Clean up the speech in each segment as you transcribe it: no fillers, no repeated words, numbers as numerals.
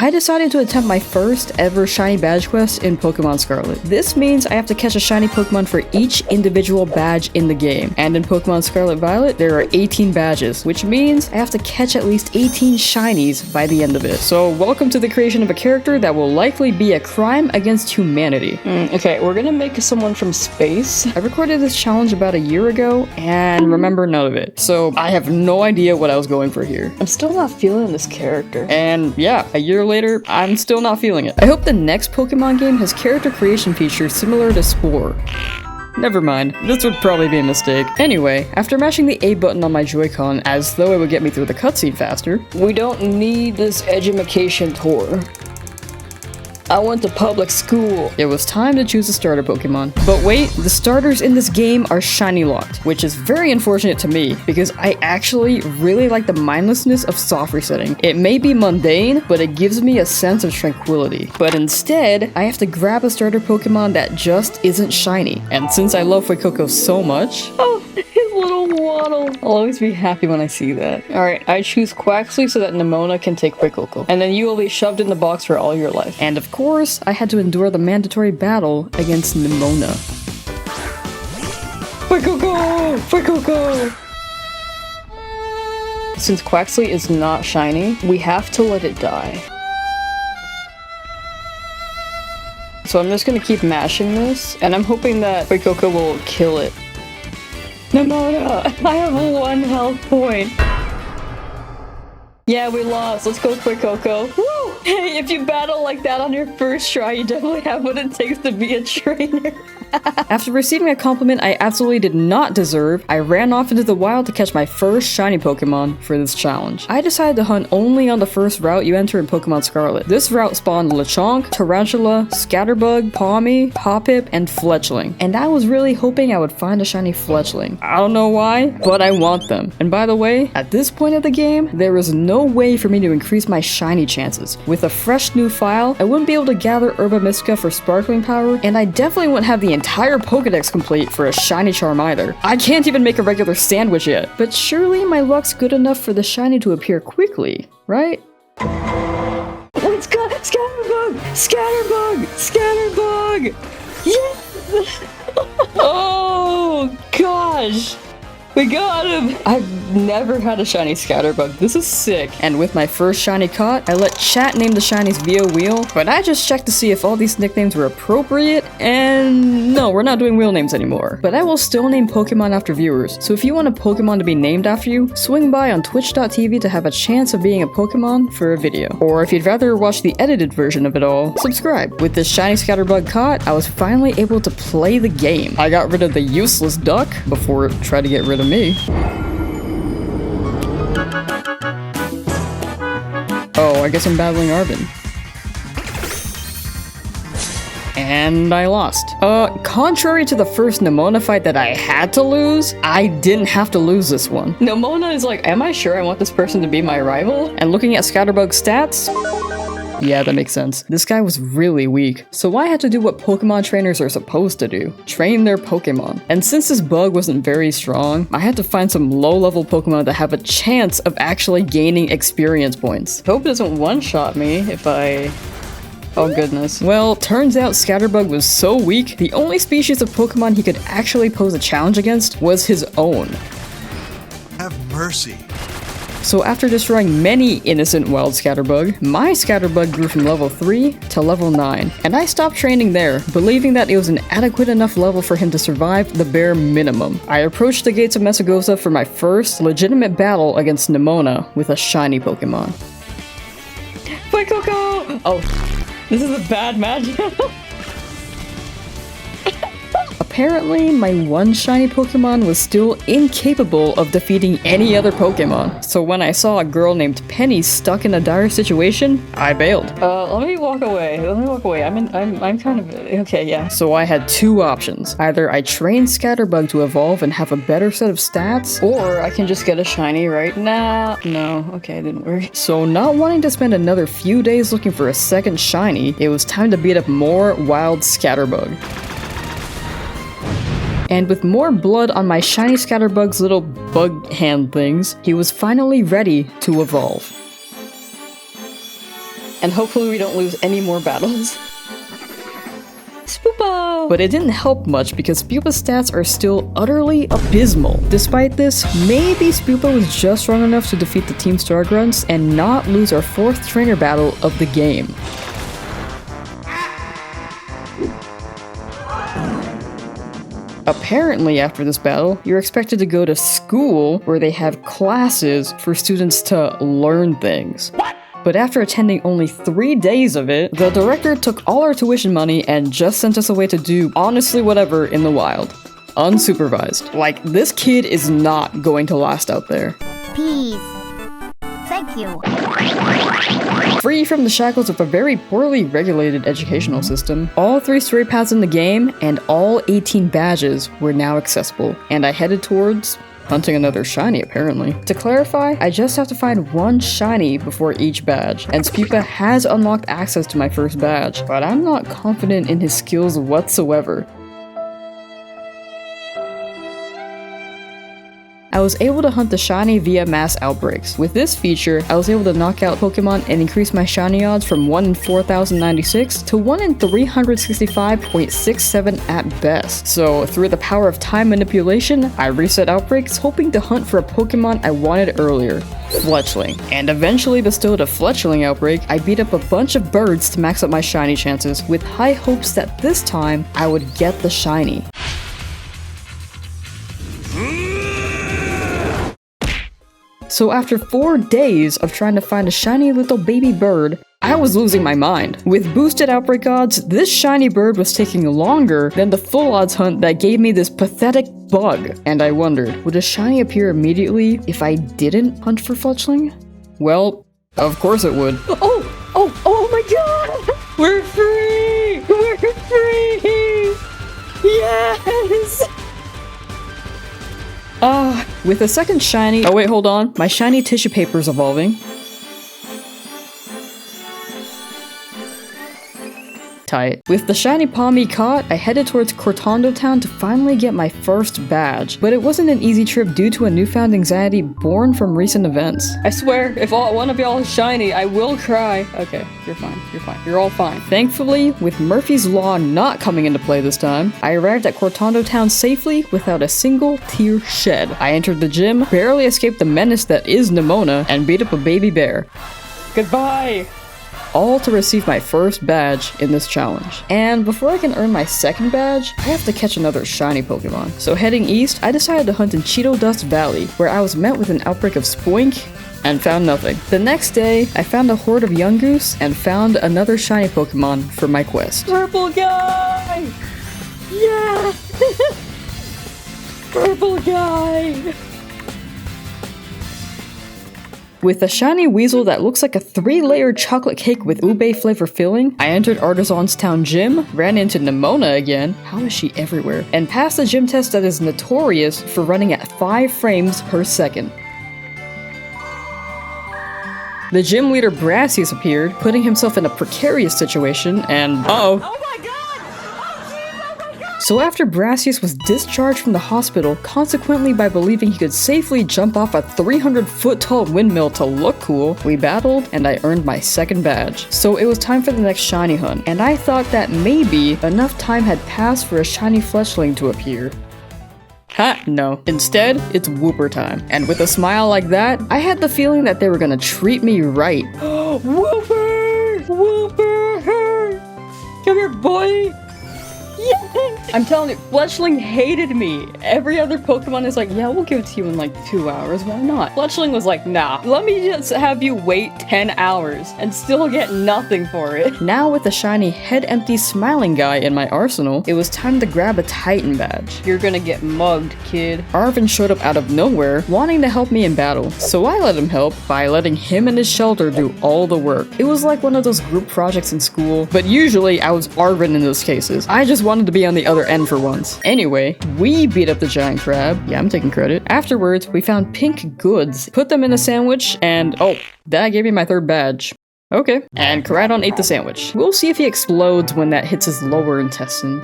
I decided to attempt my first ever shiny badge quest in Pokemon Scarlet. This means I have to catch a shiny Pokemon for each individual badge in the game. And in Pokemon Scarlet Violet, there are 18 badges, which means I have to catch at least 18 shinies by the end of it. So welcome to the creation of a character that will likely be a crime against humanity. Okay, we're gonna make someone from space. I recorded this challenge about a year ago and remember none of it. So I have no idea what I was going for here. I'm still not feeling this character. And yeah, a year later, I'm still not feeling it. I hope the next Pokemon game has character creation features similar to Spore. Never mind, this would probably be a mistake. Anyway, after mashing the A button on my Joy-Con as though it would get me through the cutscene faster, we don't need this edumacation tour. I went to public school. It was time to choose a starter Pokemon. But wait, the starters in this game are shiny locked, which is very unfortunate to me because I actually really like the mindlessness of soft resetting. It may be mundane, but it gives me a sense of tranquility. But instead, I have to grab a starter Pokemon that just isn't shiny. And since I love Fuecoco so much, his little waddle. I'll always be happy when I see that. Alright, I choose Quaxly so that Nemona can take Fuecoco. And then you will be shoved in the box for all your life. And of course, I had to endure the mandatory battle against Nemona. Fuecoco! Fuecoco! Since Quaxly is not shiny, we have to let it die. So I'm just gonna keep mashing this, and I'm hoping that Fuecoco will kill it. Nemona! I have 1 health point! Yeah, we lost. Let's go, Fuecoco. Woo! Hey, if you battle like that on your first try, you definitely have what it takes to be a trainer. After receiving a compliment I absolutely did not deserve, I ran off into the wild to catch my first shiny Pokemon for this challenge. I decided to hunt only on the first route you enter in Pokemon Scarlet. This route spawned Lechonk, Tarantula, Scatterbug, Pawmi, Hoppip, and Fletchling. And I was really hoping I would find a shiny Fletchling. I don't know why, but I want them. And by the way, at this point of the game, there is no way for me to increase my shiny chances. With a fresh new file, I wouldn't be able to gather Herba Mystica for sparkling power, and I definitely wouldn't have the entire Pokedex complete for a shiny charm either. I can't even make a regular sandwich yet. But surely my luck's good enough for the shiny to appear quickly, right? Let's go! Scatterbug! Scatterbug! Scatterbug! Yeah! Oh gosh! We got him! I've never had a shiny Scatterbug. This is sick. And with my first shiny caught, I let chat name the shinies via wheel, but I just checked to see if all these nicknames were appropriate, and no, we're not doing wheel names anymore. But I will still name Pokemon after viewers, so if you want a Pokemon to be named after you, swing by on twitch.tv to have a chance of being a Pokemon for a video. Or if you'd rather watch the edited version of it all, subscribe. With this shiny Scatterbug caught, I was finally able to play the game. I got rid of the useless duck before it tried to get rid of me. Oh, I guess I'm battling Arvin. And I lost. Contrary to the first Nemona fight that I had to lose, I didn't have to lose this one. Nemona is like, am I sure I want this person to be my rival? And looking at Scatterbug's stats, yeah, that makes sense. This guy was really weak, so I had to do what Pokemon trainers are supposed to do, train their Pokemon. And since this bug wasn't very strong, I had to find some low-level Pokemon that have a chance of actually gaining experience points. Hope it doesn't one-shot me if I... Oh goodness. Well, turns out Scatterbug was so weak, the only species of Pokemon he could actually pose a challenge against was his own. Have mercy. So after destroying many innocent wild Scatterbug, my Scatterbug grew from level 3 to level 9, and I stopped training there, believing that it was an adequate enough level for him to survive the bare minimum. I approached the gates of Mesagoza for my first legitimate battle against Nemona with a shiny Pokemon. Fuecoco! Oh, this is a bad matchup. Apparently, my one shiny Pokemon was still incapable of defeating any other Pokemon. So when I saw a girl named Penny stuck in a dire situation, I bailed. Let me walk away. I'm kind of... Okay, yeah. So I had two options. Either I train Scatterbug to evolve and have a better set of stats, or I can just get a shiny right now. No, okay, it didn't work. So not wanting to spend another few days looking for a second shiny, it was time to beat up more wild Scatterbug. And with more blood on my shiny Scatterbug's little bug hand things, he was finally ready to evolve. and hopefully we don't lose any more battles. Spoopa! But it didn't help much because Spoopa's stats are still utterly abysmal. Despite this, maybe Spoopa was just strong enough to defeat the Team Star Grunts and not lose our 4th trainer battle of the game. Apparently, after this battle, you're expected to go to school where they have classes for students to learn things. What? But after attending only 3 days of it, the director took all our tuition money and just sent us away to do honestly whatever in the wild. Unsupervised. Like, this kid is not going to last out there. Peace. Thank you. Free from the shackles of a very poorly regulated educational system, all 3 story paths in the game and all 18 badges were now accessible, and I headed towards hunting another shiny, apparently. To clarify, I just have to find 1 shiny before each badge, and Spoopa has unlocked access to my first badge, but I'm not confident in his skills whatsoever. I was able to hunt the shiny via mass outbreaks. With this feature, I was able to knock out Pokemon and increase my shiny odds from 1 in 4096 to 1 in 365.67 at best. So through the power of time manipulation, I reset outbreaks hoping to hunt for a Pokemon I wanted earlier, Fletchling. And eventually bestowed a Fletchling outbreak, I beat up a bunch of birds to max up my shiny chances with high hopes that this time I would get the shiny. So after 4 days of trying to find a shiny little baby bird, I was losing my mind. With boosted outbreak odds, this shiny bird was taking longer than the full odds hunt that gave me this pathetic bug. And I wondered, would a shiny appear immediately if I didn't hunt for Fletchling? Well, of course it would. Oh my god! We're free! We're free! Yes! With a second shiny— oh wait, hold on. My shiny tissue paper's evolving. Tight. With the shiny Palmy caught, I headed towards Cortondo Town to finally get my first badge. But it wasn't an easy trip due to a newfound anxiety born from recent events. I swear, if one of y'all is shiny, I will cry. Okay, you're fine, you're fine. You're all fine. Thankfully, with Murphy's Law not coming into play this time, I arrived at Cortondo Town safely without a single tear shed. I entered the gym, barely escaped the menace that is Nimona, and beat up a baby bear. Goodbye! All to receive my first badge in this challenge. And before I can earn my second badge, I have to catch another shiny Pokemon. So heading east, I decided to hunt in Cheeto Dust Valley, where I was met with an outbreak of Spoink and found nothing. The next day, I found a horde of Yungoos and found another shiny Pokemon for my quest. Purple guy! Yeah! Purple guy! With a shiny Weasel that looks like a 3-layered chocolate cake with ube flavor filling, I entered Artisan's Town Gym, ran into Nimona again— how is she everywhere— and passed a gym test that is notorious for running at 5 frames per second. The gym leader Brassius appeared, putting himself in a precarious situation, and oh my god! So after Brassius was discharged from the hospital, consequently by believing he could safely jump off a 300-foot tall windmill to look cool, we battled and I earned my second badge. So it was time for the next shiny hunt, and I thought that maybe enough time had passed for a shiny Fletchling to appear. Ha, no. Instead, it's Wooper time. And with a smile like that, I had the feeling that they were gonna treat me right. Wooper! Wooper! Come here, boy! I'm telling you, Fletchling hated me. Every other Pokemon is like, yeah, we'll give it to you in like 2 hours, why not? Fletchling was like, nah, let me just have you wait 10 hours and still get nothing for it. Now with the shiny head-empty smiling guy in my arsenal, it was time to grab a Titan badge. You're gonna get mugged, kid. Arvin showed up out of nowhere, wanting to help me in battle, so I let him help by letting him and his shelter do all the work. It was like one of those group projects in school, but usually I was Arvin in those cases. I just wanted to be on the other end for once. Anyway, we beat up the giant crab. Yeah, I'm taking credit. Afterwards, we found pink goods, put them in a sandwich, and oh, that gave me my third badge. Okay. And Caradon ate the sandwich. We'll see if he explodes when that hits his lower intestine.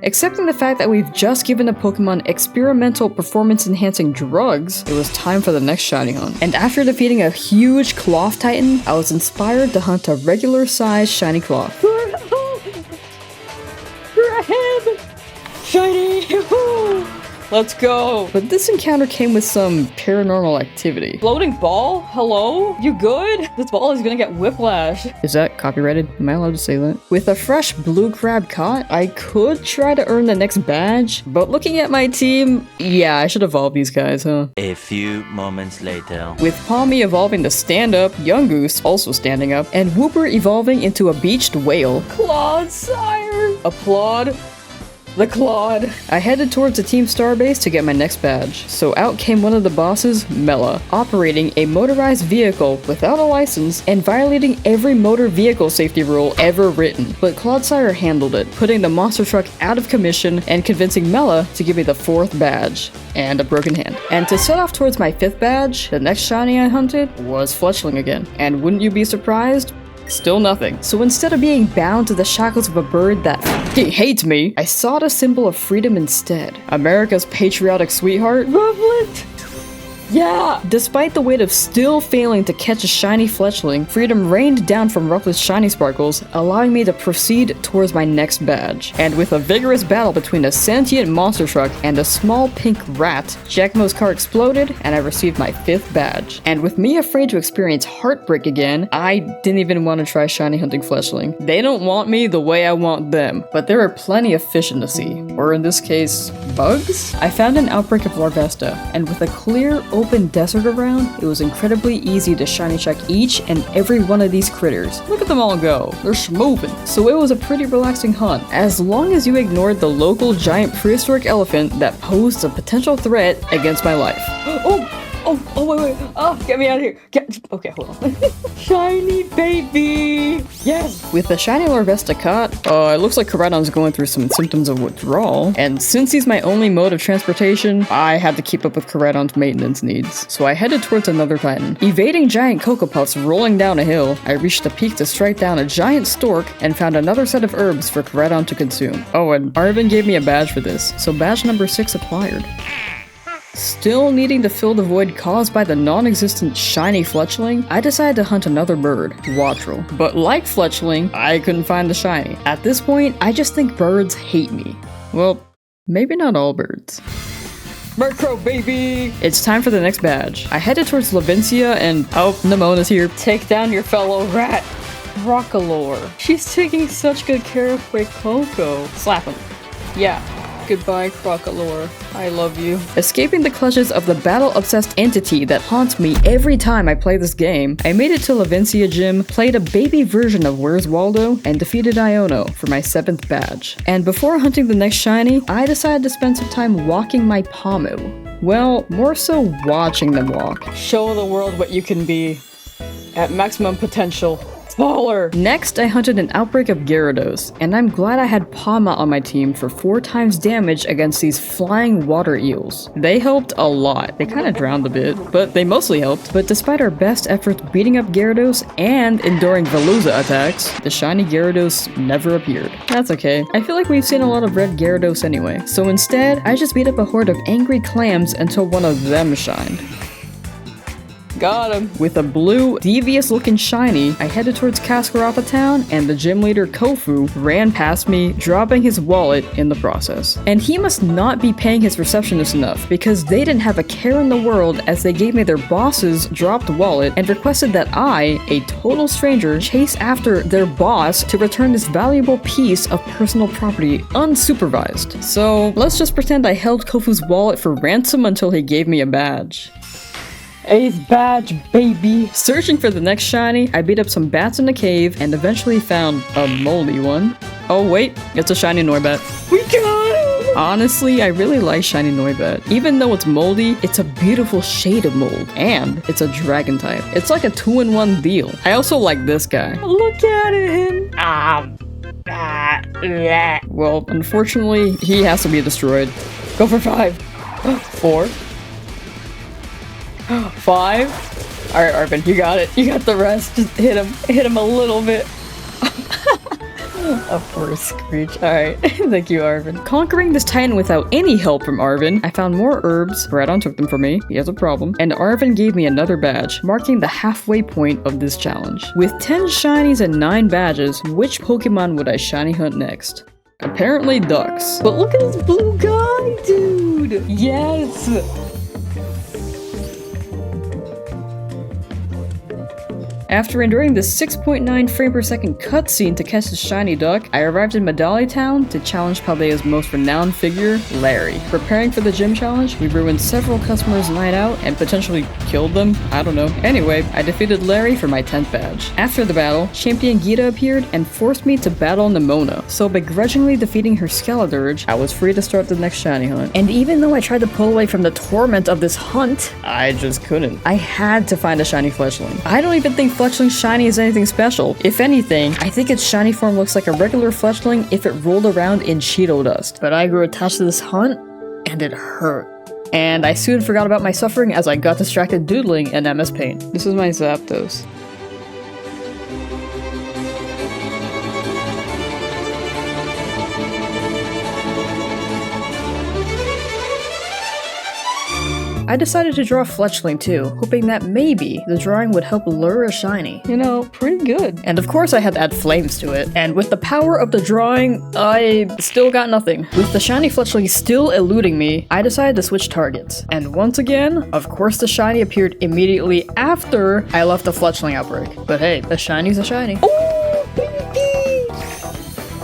Accepting the fact that we've just given a Pokemon experimental performance-enhancing drugs, it was time for the next shiny hunt. And after defeating a huge Cloth Titan, I was inspired to hunt a regular-sized shiny Cloth. Grab! Shiny! Let's go! But this encounter came with some paranormal activity. Floating ball? Hello? You good? This ball is gonna get whiplash. Is that copyrighted? Am I allowed to say that? With a fresh blue crab caught, I could try to earn the next badge, but looking at my team, yeah, I should evolve these guys, huh? A few moments later. With Palmy evolving to stand up, Young Goose also standing up, and Wooper evolving into a beached whale. Claude, sire! Applaud. The Claude. I headed towards the Team Starbase to get my next badge. So out came one of the bosses, Mela, operating a motorized vehicle without a license and violating every motor vehicle safety rule ever written. But Clodsire handled it, putting the monster truck out of commission and convincing Mela to give me the 4th badge. And a broken hand. And to set off towards my 5th badge, the next shiny I hunted was Fletchling again. And wouldn't you be surprised? Still nothing. So instead of being bound to the shackles of a bird that f***ing hates me, I sought a symbol of freedom instead. America's patriotic sweetheart, Rufflet! Yeah! Despite the weight of still failing to catch a shiny Fletchling, freedom rained down from Rufflet's shiny sparkles, allowing me to proceed towards my next badge. And with a vigorous battle between a sentient monster truck and a small pink rat, Jackmo's car exploded and I received my 5th badge. And with me afraid to experience heartbreak again, I didn't even want to try shiny hunting Fletchling. They don't want me the way I want them, but there are plenty of fish in the sea. Or in this case, bugs? I found an outbreak of Larvesta, and with a clear, open desert around, it was incredibly easy to shiny check each and every one of these critters. Look at them all go. They're schmovin'. So it was a pretty relaxing hunt, as long as you ignored the local giant prehistoric elephant that posed a potential threat against my life. Wait. Oh, get me out of here. Okay, hold on. Shiny baby! Yes! With the shiny Larvesta caught, it looks like Koraidon's going through some symptoms of withdrawal. And since he's my only mode of transportation, I had to keep up with Koraidon's maintenance needs. So I headed towards another Titan. Evading giant Cocoa Puffs rolling down a hill, I reached the peak to strike down a giant stork and found another set of herbs for Koraidon to consume. Oh, and Arvin gave me a badge for this, so badge number 6 acquired. Still needing to fill the void caused by the non-existent shiny Fletchling, I decided to hunt another bird, Wattrel. But like Fletchling, I couldn't find the shiny. At this point, I just think birds hate me. Well, maybe not all birds. Murkrow, baby! It's time for the next badge. I headed towards Lavincia and... oh, Nemona's here. Take down your fellow rat. Crocalor. She's taking such good care of Coco. Slap him. Yeah. Goodbye, Crocalor. I love you. Escaping the clutches of the battle-obsessed entity that haunts me every time I play this game, I made it to Lavincia Gym, played a baby version of Where's Waldo, and defeated Iono for my 7th badge. And before hunting the next shiny, I decided to spend some time walking my Pomu. Well, more so watching them walk. Show the world what you can be. At maximum potential. Baller! Next, I hunted an outbreak of Gyarados, and I'm glad I had Palma on my team for 4 times damage against these flying water eels. They helped a lot. They kinda drowned a bit, but they mostly helped. But despite our best efforts beating up Gyarados and enduring Veluza attacks, the shiny Gyarados never appeared. That's okay. I feel like we've seen a lot of red Gyarados anyway. So instead, I just beat up a horde of angry clams until one of them shined. Got him. With a blue, devious-looking shiny, I headed towards Cascarapa Town, and the gym leader Kofu ran past me, dropping his wallet in the process. And he must not be paying his receptionist enough, because they didn't have a care in the world as they gave me their boss's dropped wallet and requested that I, a total stranger, chase after their boss to return this valuable piece of personal property unsupervised. So let's just pretend I held Kofu's wallet for ransom until he gave me a badge. 8th badge, baby! Searching for the next shiny, I beat up some bats in the cave and eventually found a moldy one. Oh wait, it's a shiny Noibat. We got him! Honestly, I really like shiny Noibat. Even though it's moldy, it's a beautiful shade of mold. And it's a dragon type. It's like a 2-in-1 deal. I also like this guy. Look at him! Well, unfortunately, he has to be destroyed. Go for 5. 4. 5. Alright, Arvin, you got it. You got the rest. Just hit him. Hit him a little bit. Of course, Screech. Alright, thank you, Arvin. Conquering this titan without any help from Arvin, I found more herbs. Radon took them from me. He has a problem. And Arvin gave me another badge, marking the halfway point of this challenge. With 10 shinies and 9 badges, which Pokemon would I shiny hunt next? Apparently ducks. But look at this blue guy, dude! Yes! After enduring the 6.9 frame per second cutscene to catch the shiny duck, I arrived in Medali Town to challenge Paldea's most renowned figure, Larry. Preparing for the gym challenge, we ruined several customers' night out and potentially killed them. I don't know. Anyway, I defeated Larry for my 10th badge. After the battle, Champion Gita appeared and forced me to battle Nimona. So begrudgingly defeating her Skeledirge, I was free to start the next shiny hunt. And even though I tried to pull away from the torment of this hunt, I just couldn't. I had to find a shiny Fletchling. I don't even think Fletchling shiny is anything special. If anything, I think its shiny form looks like a regular Fletchling if it rolled around in Cheeto dust. But I grew attached to this hunt, and it hurt. And I soon forgot about my suffering as I got distracted doodling in MS Paint. This is my Zapdos. I decided to draw Fletchling too, hoping that maybe the drawing would help lure a shiny. You know, pretty good. And of course I had to add flames to it. And with the power of the drawing, I still got nothing. With the shiny Fletchling still eluding me, I decided to switch targets. And once again, of course the shiny appeared immediately after I left the Fletchling outbreak. But hey, a shiny's a shiny.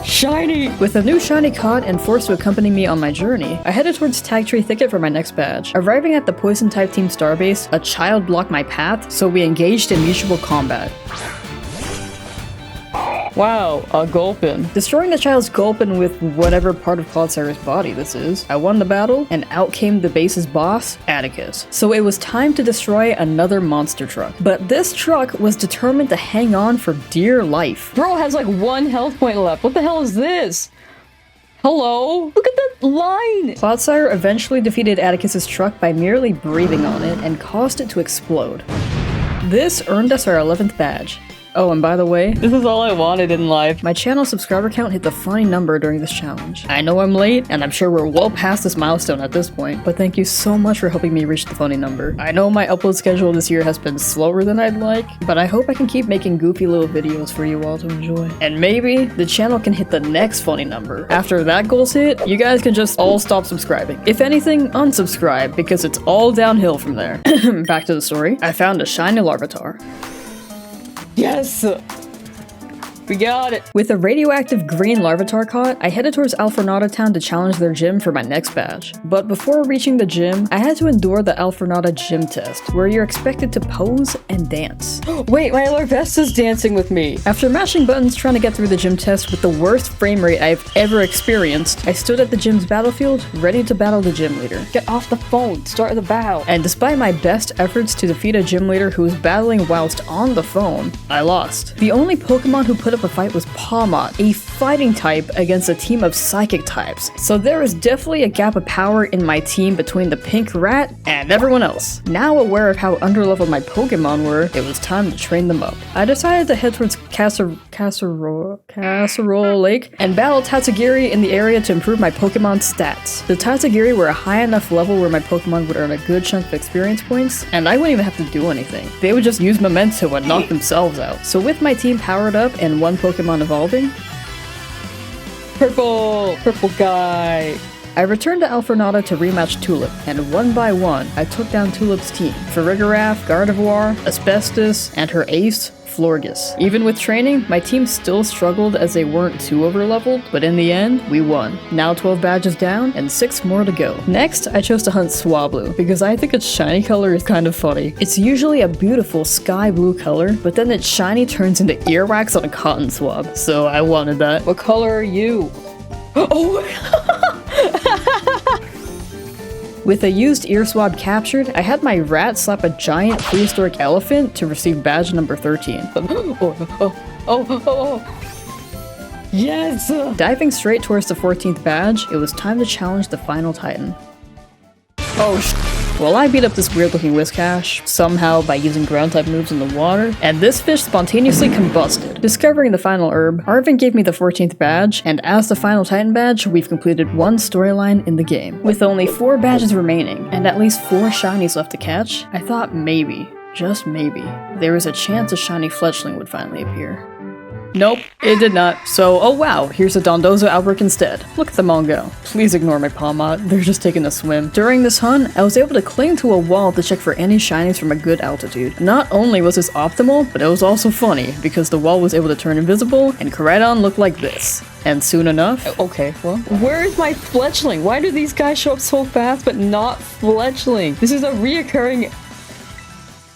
Shiny! With a new shiny caught and forced to accompany me on my journey, I headed towards Tag Tree Thicket for my next badge. Arriving at the Poison-type Team Starbase, a child blocked my path, so we engaged in mutual combat. Wow, a Gulpin. Destroying the child's Gulpin with whatever part of Clodsira's body this is, I won the battle, and out came the base's boss, Atticus. So it was time to destroy another monster truck. But this truck was determined to hang on for dear life. Bro has like 1 health point left. What the hell is this? Hello? Look at that line! Clodsire eventually defeated Atticus's truck by merely breathing on it and caused it to explode. This earned us our 11th badge. Oh, and by the way, this is all I wanted in life. My channel subscriber count hit the funny number during this challenge. I know I'm late, and I'm sure we're well past this milestone at this point, but thank you so much for helping me reach the funny number. I know my upload schedule this year has been slower than I'd like, but I hope I can keep making goofy little videos for you all to enjoy. And maybe the channel can hit the next funny number. After that goal's hit, you guys can just all stop subscribing. If anything, unsubscribe, because it's all downhill from there. Back to the story. I found a shiny Larvitar. Yes! We got it! With a radioactive green Larvitar caught, I headed towards Alfornata Town to challenge their gym for my next badge. But before reaching the gym, I had to endure the Alfornata gym test, where you're expected to pose and dance. Wait, my Larvesta's dancing with me! After mashing buttons trying to get through the gym test with the worst frame rate I've ever experienced, I stood at the gym's battlefield, ready to battle the gym leader. Get off the phone, start the battle! And despite my best efforts to defeat a gym leader who was battling whilst on the phone, I lost. The only Pokemon who put up a fight was Pawmot, a fighting type against a team of psychic types. So there is definitely a gap of power in my team between the pink rat and everyone else. Now aware of how underleveled my Pokemon were, it was time to train them up. I decided to head towards Casserole Lake and battle Tatsugiri in the area to improve my Pokemon stats. The Tatsugiri were a high enough level where my Pokemon would earn a good chunk of experience points, and I wouldn't even have to do anything. They would just use Memento and knock themselves out. So with my team powered up and one Pokemon evolving, Purple guy. I returned to Alfornata to rematch Tulip, and one by one, I took down Tulip's team. Farigiraf, Gardevoir, Asbestos, and her ace, Florges. Even with training, my team still struggled as they weren't too overleveled, but in the end, we won. Now 12 badges down, and 6 more to go. Next, I chose to hunt Swablu, because I think its shiny color is kind of funny. It's usually a beautiful sky blue color, but then its shiny turns into earwax on a cotton swab, so I wanted that. What color are you? Oh! With a used ear swab captured, I had my rat slap a giant prehistoric elephant to receive badge number 13. Yes! Diving straight towards the 14th badge, it was time to challenge the final titan. Oh, Well, I beat up this weird looking Whiscash, somehow by using ground type moves in the water, and this fish spontaneously combusted. Discovering the final herb, Arvin gave me the 14th badge, and as the final Titan badge, we've completed one storyline in the game. With only 4 badges remaining, and at least 4 shinies left to catch, I thought maybe, just maybe, there was a chance a shiny fletchling would finally appear. Nope, it did not. So, oh wow, here's a Dondozo outbreak instead. Look at them all go. Please ignore my Palmot, they're just taking a swim. During this hunt, I was able to cling to a wall to check for any shinies from a good altitude. Not only was this optimal, but it was also funny, because the wall was able to turn invisible, and Koraidon looked like this. And soon enough, okay, well, where is my fletchling? Why do these guys show up so fast but not fletchling? This is a reoccurring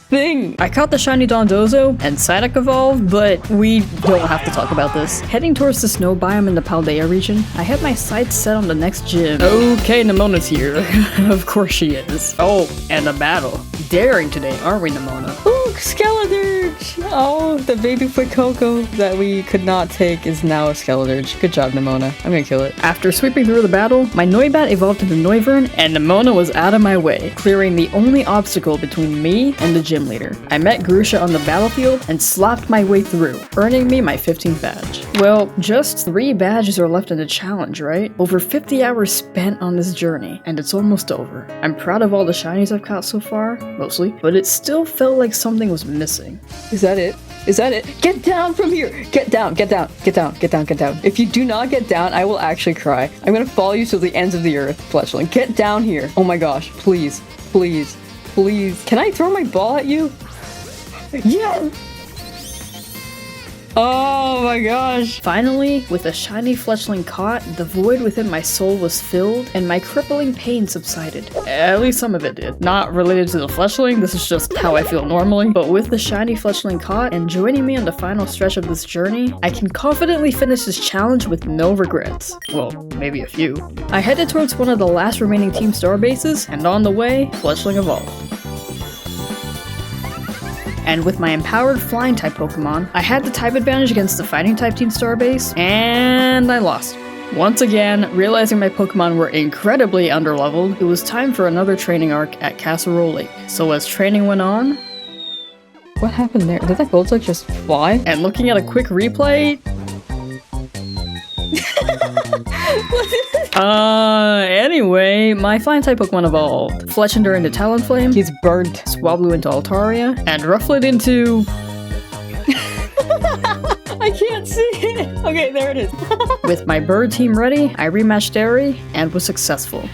thing. I caught the shiny Dondozo and Psyduck evolved, but we don't have to talk about this. Heading towards the snow biome in the Paldea region, I had my sights set on the next gym. Okay, Nemona's here. Of course she is. Oh, and a battle. Daring today, aren't we, Nemona? Ooh, Skeledirge! Oh, the baby Fuecoco that we could not take is now a Skeledirge. Good job, Nemona. I'm gonna kill it. After sweeping through the battle, my Noibat evolved into Noivern, and Nemona was out of my way, clearing the only obstacle between me and the gym leader. I met Grusha on the battlefield and slapped my way through, earning me my 15th badge. Well, just 3 badges are left in the challenge, right? Over 50 hours spent on this journey, and it's almost over. I'm proud of all the shinies I've caught so far, mostly, but it still felt like something was missing. Is that it? Is that it? Get down from here! Get down, get down, get down, get down, get down. If you do not get down, I will actually cry. I'm gonna follow you to the ends of the earth, Fletchling. Get down here. Oh my gosh, please, please. Please. Can I throw my ball at you? Yes! Oh my gosh. Finally, with a shiny fletchling caught, the void within my soul was filled, and my crippling pain subsided. At least some of it did. Not related to the fletchling, this is just how I feel normally, but with the shiny fletchling caught and joining me on the final stretch of this journey, I can confidently finish this challenge with no regrets. Well, maybe a few. I headed towards one of the last remaining Team Star bases, and on the way, fletchling evolved. And with my empowered flying type Pokemon, I had the type advantage against the fighting type Team Starbase, and I lost. Once again, realizing my Pokemon were incredibly underleveled, it was time for another training arc at Casserole Lake. So as training went on... What happened there? Did that Golduck just fly? And looking at a quick replay... Anyway, my flying type Pokemon evolved. Fletchinder into Talonflame, he's burnt Swablu into Altaria, and Rufflet into... I can't see it! Okay, there it is. With my bird team ready, I rematched Derry and was successful.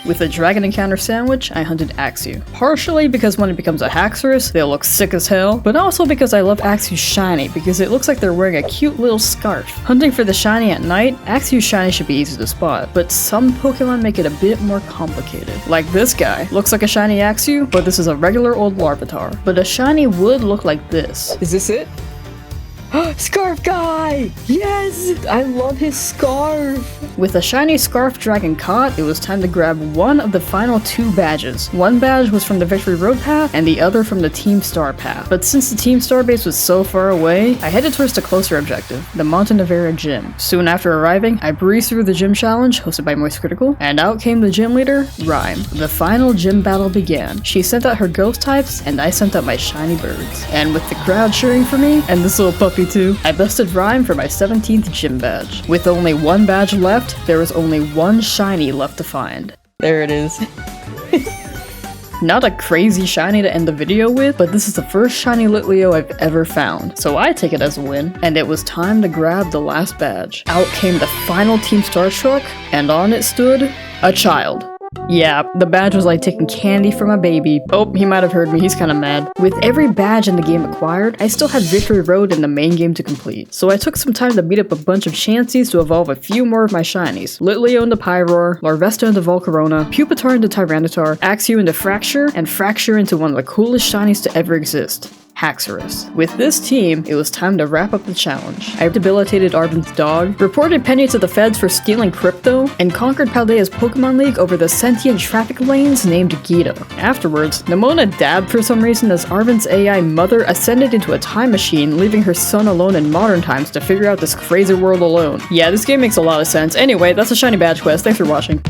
With a Dragon Encounter sandwich, I hunted Axew. Partially because when it becomes a Haxorus, they'll look sick as hell, but also because I love Axew's shiny because it looks like they're wearing a cute little scarf. Hunting for the shiny at night, Axew's shiny should be easy to spot, but some Pokemon make it a bit more complicated. Like this guy. Looks like a shiny Axew, but this is a regular old Larvitar. But a shiny would look like this. Is this it? Scarf guy! Yes! I love his scarf! With a shiny Scarf Dragon caught, it was time to grab one of the final 2 badges. One badge was from the Victory Road path, and the other from the Team Star path. But since the Team Star base was so far away, I headed towards the closer objective, the Monte Nevera gym. Soon after arriving, I breezed through the gym challenge, hosted by Moist Critical, and out came the gym leader, Rhyme. The final gym battle began. She sent out her ghost types, and I sent out my shiny birds. And with the crowd cheering for me, and this little puppy too, I busted Rhyme for my 17th gym badge. With only 1 badge left, there was only 1 shiny left to find. There it is. Not a crazy shiny to end the video with, but this is the first shiny Litleo I've ever found, so I take it as a win, and it was time to grab the last badge. Out came the final Team Star truck, and on it stood a child. Yeah, the badge was like taking candy from a baby. Oh, he might have heard me, he's kinda mad. With every badge in the game acquired, I still had Victory Road in the main game to complete. So I took some time to beat up a bunch of Chanseys to evolve a few more of my shinies. Litleo into Pyroar, Larvesta into Volcarona, Pupitar into Tyranitar, Axew into Fracture, and Fracture into one of the coolest shinies to ever exist. Haxorus. With this team, it was time to wrap up the challenge. I debilitated Arvin's dog, reported Penny to the feds for stealing crypto, and conquered Paldea's Pokemon League over the sentient traffic lanes named Gita. Afterwards, Nemona dabbed for some reason as Arvin's AI mother ascended into a time machine, leaving her son alone in modern times to figure out this crazy world alone. Yeah, this game makes a lot of sense. Anyway, that's a shiny badge quest. Thanks for watching.